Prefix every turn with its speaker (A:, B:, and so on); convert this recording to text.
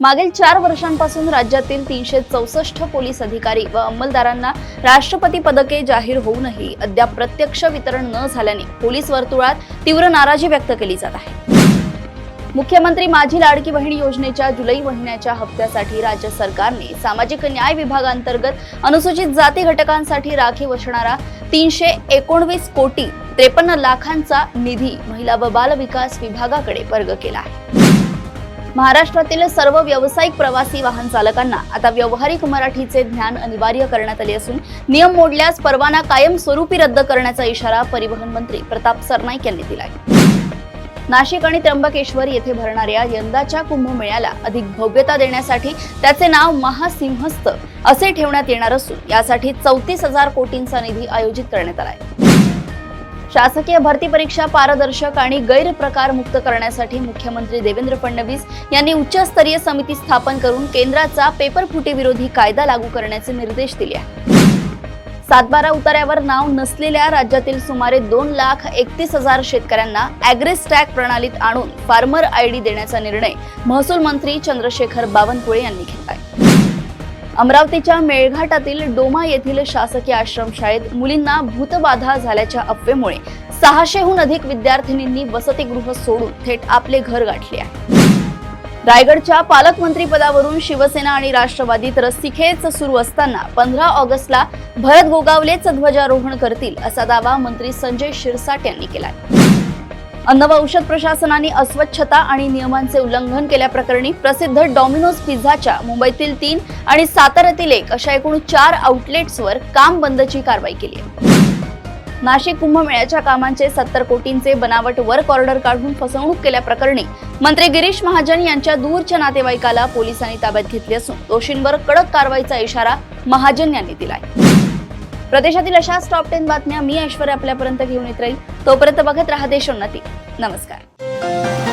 A: मागील 4 वर्षांपासून राज्यातील 364 पोलीस अधिकारी व अंमलदारांना राष्ट्रपती पदके जाहीर होऊनही अद्याप प्रत्यक्ष वितरण न झाल्याने पोलीस वर्तुळात तीव्र नाराजी व्यक्त केली जात आहे। मुख्यमंत्री माझी लाडकी बहीण योजनेच्या जुलै महिन्याच्या हप्त्यासाठी राज्य सरकारने सामाजिक न्याय विभागांतर्गत अनुसूचित जाती घटकांसाठी राखीव असणारा 319 कोटी 53 लाखांचा निधी महिला व बाल विकास विभागाकडे वर्ग केला आहे। महाराष्ट्रातील सर्व व्यावसायिक प्रवासी वाहन चालकांना आता व्यावहारिक मराठीचे ज्ञान अनिवार्य करण्यात आले असून नियम मोडल्यास परवाना कायमस्वरूपी रद्द करण्याचा इशारा परिवहन मंत्री प्रताप सरनाईक यांनी दिला आहे। नाशिक आणि त्र्यंबकेश्वर येथे भरणाऱ्या यंदाच्या कुंभमेळ्याला अधिक भव्यता देण्यासाठी त्याचे नाव महासिंहस्थ असे ठेवण्यात येणार असून यासाठी 34,000 कोटींचा निधी आयोजित करण्यात आला आहे। शासकीय भरती परीक्षा पारदर्शक आणि गैरप्रकार मुक्त करण्यासाठी मुख्यमंत्री देवेंद्र फडणवीस यांनी उच्चस्तरीय समिती स्थापन करून केंद्राचा पेपरफुटी विरोधी कायदा लागू करण्याचे निर्देश दिले आहेत। 7/12 उतार्यावर नाव नसलेल्या राज्यातील सुमारे 2,31,000 शेतकऱ्यांना ॲग्रिस्टॅग प्रणालीत आणून फार्मर आयडी देण्याचा निर्णय महसूल मंत्री चंद्रशेखर बावनकुळे यांनी घेतला आहे। अमरावतीच्या मेळघाटातील डोमा येथील शासकीय आश्रमशाळेत मुलींना भूतबाधा झाल्याच्या अफवेमुळे 600हून अधिक विद्यार्थिनींनी वसतिगृह सोडून थेट आपले घर गाठले आहे। रायगडच्या पालकमंत्री पदावरून शिवसेना आणि राष्ट्रवादीत रस्सीखेच सुरू असताना 15 ऑगस्टला भरत गोगावलेच ध्वजारोहण करतील असा दावा मंत्री संजय शिरसाट यांनी केला आहे। अन्न व औषध प्रशासनाने अस्वच्छता आणि नियमांचे उल्लंघन केल्याप्रकरणी प्रसिद्ध डॉमिनोज पिझ्झाच्या मुंबईतील 3 आणि साताऱ्यातील 1 अशा एकूण 4 आउटलेट्सवर काम बंदची कारवाई केली आहे। नाशिक कुंभमेळ्याच्या कामांचे 70 कोटींचे बनावट वर्क ऑर्डर काढून फसवणूक केल्याप्रकरणी मंत्री गिरीश महाजन यांच्या दूरच्या नातेवाईकाला पोलिसांनी ताब्यात घेतले असून दोषींवर कडक कारवाईचा इशारा महाजन यांनी दिलाय। प्रदेशातील अशाच टॉप 10 बातम्या मी ऐश्वर्या आपल्यापर्यंत घेऊन येत राहील। तोपर्यंत बघत रहा देशोन्नती। नमस्कार।